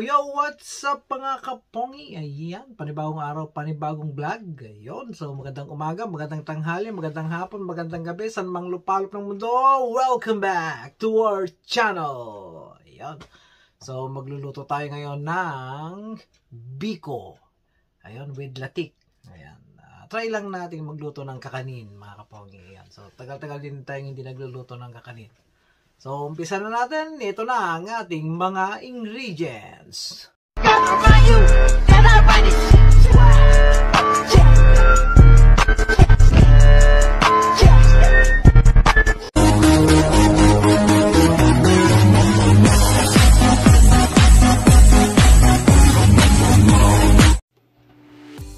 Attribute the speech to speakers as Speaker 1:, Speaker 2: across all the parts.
Speaker 1: Yo, what's up mga kapongi? Ayan, panibagong araw, panibagong vlog. Ayun, so magandang umaga, magandang tanghali, magandang hapon, magandang gabi, saan mang lupalop ng mundo. Welcome back to our channel. Ayan, so magluluto tayo ngayon ng biko. Ayun, with latik. Ayan, try lang natin magluto ng kakanin mga kapongi. Ayan, so tagal-tagal din tayo hindi nagluluto ng kakanin. So, umpisa na natin. Ito na ang ating mga ingredients.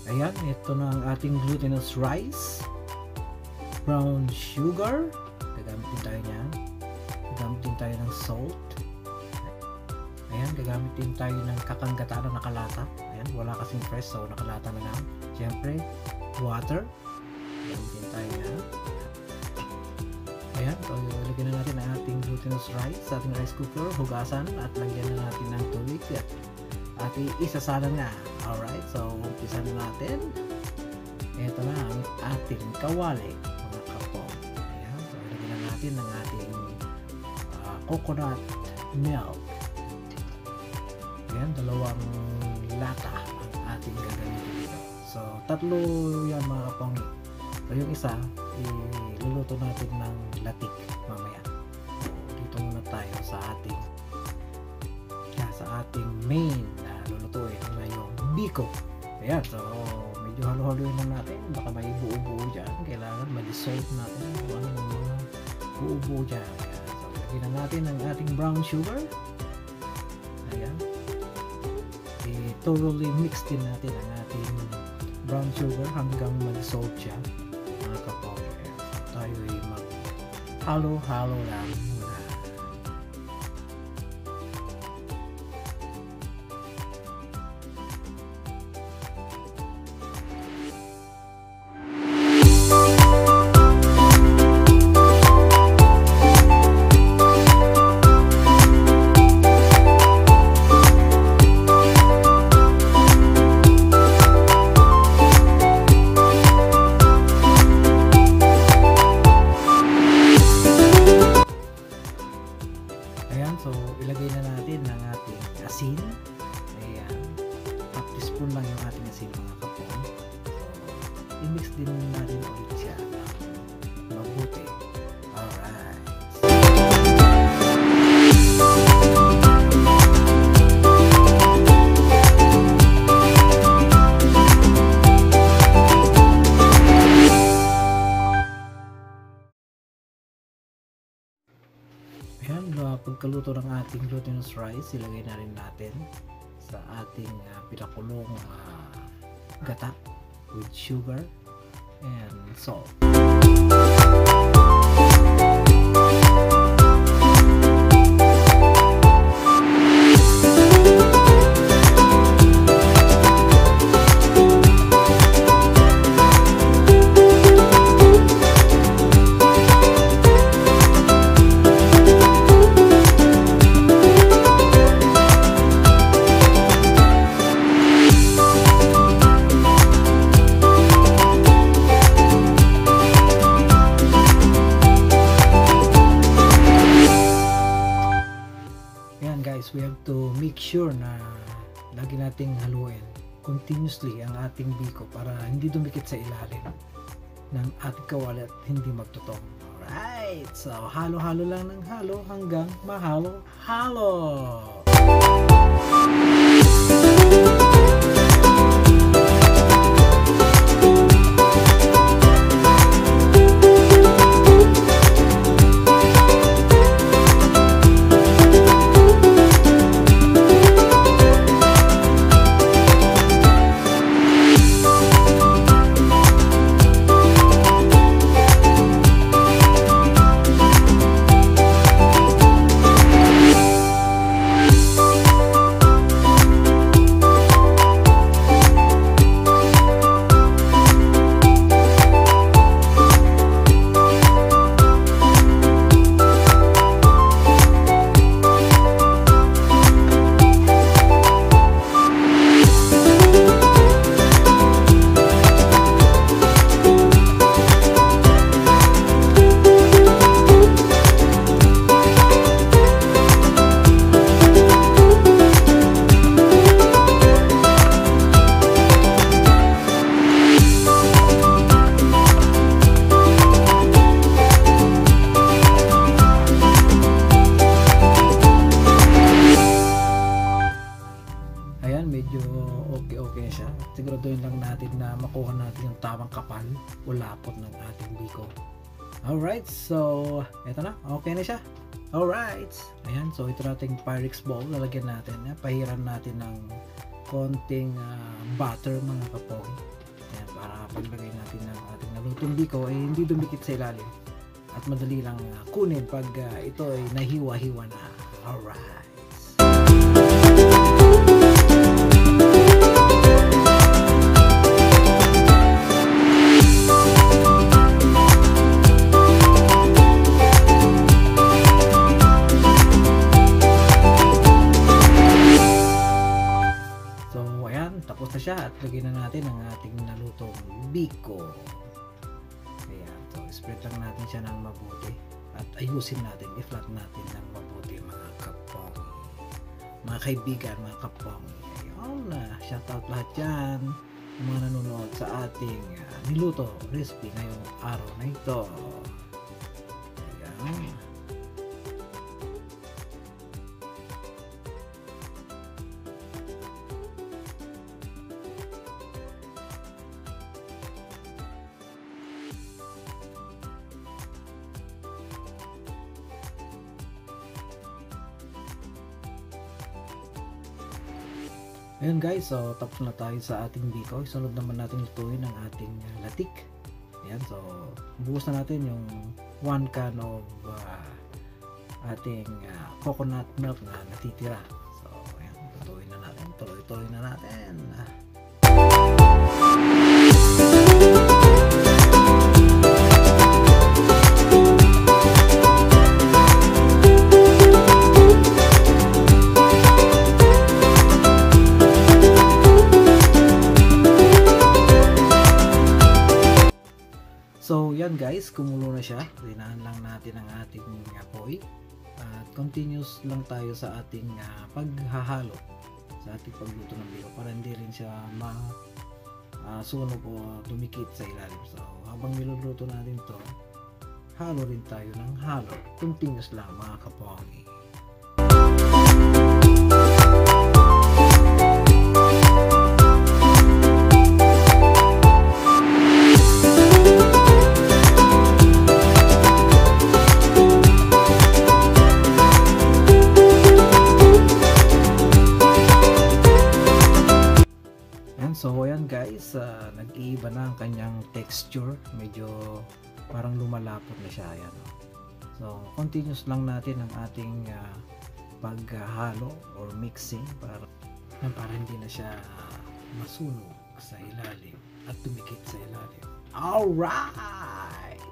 Speaker 1: Ayan, ito na ang ating glutinous rice. Brown sugar. Gagamitin tayo niyan. Gagamitin tayo ng salt. Ayan, gagamitin tayo ng kakanggata na nakalata. Ayan, wala kasing fresh, so nakalata na lang. Siyempre, water. Gagamitin tayo yan. Ayan, so lagyan na natin ang ating glutinous rice sa ating rice cooker, hugasan at lagyan na natin ng tubig at isasalang na. Alright, so umpisa na natin. Ito na ang ating kawali, mga kapong. Ayan, so lagyan na natin ang ating coconut milk. Ayan, dalawang lata ang ating gagamitin dito. So, tatlo yan mga kapongi. So, yung isa, iluluto natin ng latik mamaya. Dito muna tayo sa ating main na lulutuin na yung biko. Ayan, so medyo halo-haloin na natin. Baka may buo-buo dyan. Kailangan ma-dissolve natin kung ano yung mga buo-buo dyan. Lagyan na natin ang ating brown sugar. Ayan. I-thoroughly mix din natin ang ating brown sugar hanggang mag-dissolve siya. Mga kapong. So, tayo ay mag-halo-halo lang muna. So, ilagay na natin ang ating asin. Ayan. Half teaspoon lang yung ating asin mga kapong. So, i-mix din natin ulit siya mabuti. Alright. Ayan, pagkaluto ng ating glutinous rice, ilagay na rin natin sa ating pinakulong gata with sugar and salt. We have to make sure na lagi nating haluin continuously ang ating biko para hindi dumikit sa ilalim ng ating kawali at hindi magtutong. Alright, so halo-halo lang ng halo hanggang mahalo-halo. ayan, medyo okay siya. Siguraduhin lang natin na makuha natin yung tamang kapal o lapot ng ating biko. Alright, so eto na, okay na siya. Alright, ayan, so ito nating Pyrex bowl, lalagyan natin, pahiran natin ng konting butter mga kapong. Ayan, para paglagay natin ng ating nalutong biko ay hindi dumikit sa ilalim at madali lang kunin pag ito ay nahiwa-hiwa na. Alright. Tapos na siya at lagyan na natin ang ating nalutong biko. Ayan, so spread lang natin siya ng mabuti at ayusin natin, i-flat natin ng mabuti mga kapong, mga kaibigan, mga kapong. Ayun na, shoutout lahat dyan mga nanonood sa ating niluto recipe ngayong araw na ito. Ayan. Ayun guys, so tapos na tayo sa ating biko. Sunod naman natin lutuin ang ating latik. Ayan, so buhos na natin yung 1 can of ating coconut milk na natitira. So ayan, lutuin na natin, tuloy-tuloy na natin. So yan guys, kumulo na siya. Linahan lang natin ang ating apoy at continuous lang tayo sa ating paghahalo sa ating pagluto ng biko para hindi rin siya masunog o dumikit sa ilalim. So habang niluluto natin to, halo rin tayo ng halo. Continuous lang mga kapongi. So ayan guys, nag-iiba na ang kanyang texture, medyo parang lumalapot na siya. Ayan. So continuous lang natin ang ating paghalo or mixing para hindi na siya masunog sa ilalim at dumikit sa ilalim. Alright!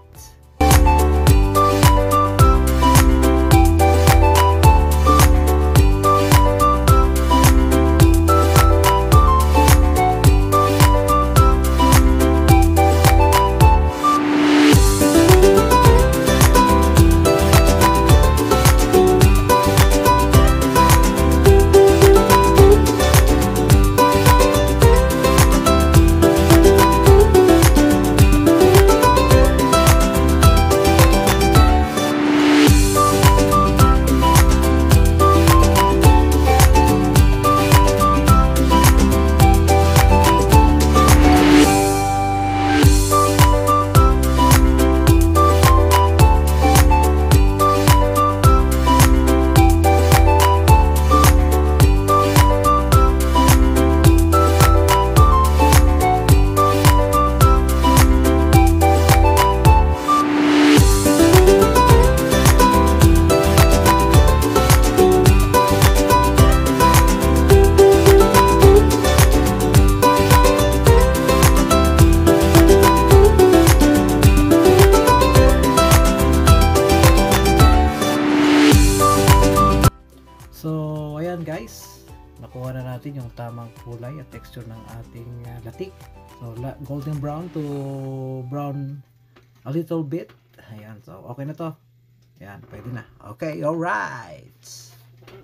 Speaker 1: Guys, nakuha na natin yung tamang kulay at texture ng ating latik. So golden brown to brown a little bit. Ayan, so okay na to. Ayan, pwede na. Okay, alright.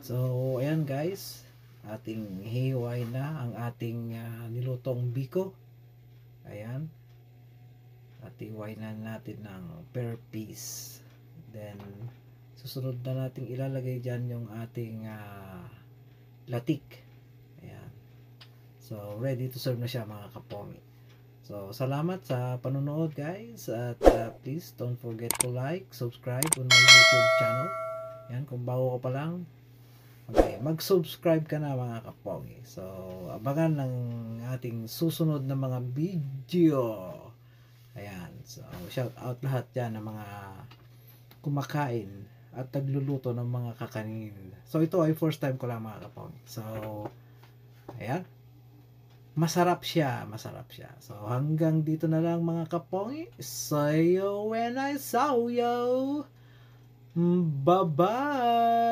Speaker 1: So ayan guys, ating hiway na ang ating nilutong biko. Ayan, at hiway na natin ng per piece. Then susunod na natin ilalagay dyan yung ating latik. Ayan. So, ready to serve na siya mga kapongi. So, salamat sa panonood guys. At please don't forget to like, subscribe on my YouTube channel. Yan, kung bago ka pa lang, okay, mag-subscribe ka na mga kapongi. So, abangan ng ating susunod na mga video. Ayan. So, shout out lahat dyan ng mga kumakain at nagluluto ng mga kakanin. So, ito ay first time ko lang mga kapongi. So, ayan. Masarap siya. So, hanggang dito na lang mga kapongi. See you when I saw you. Bye-bye!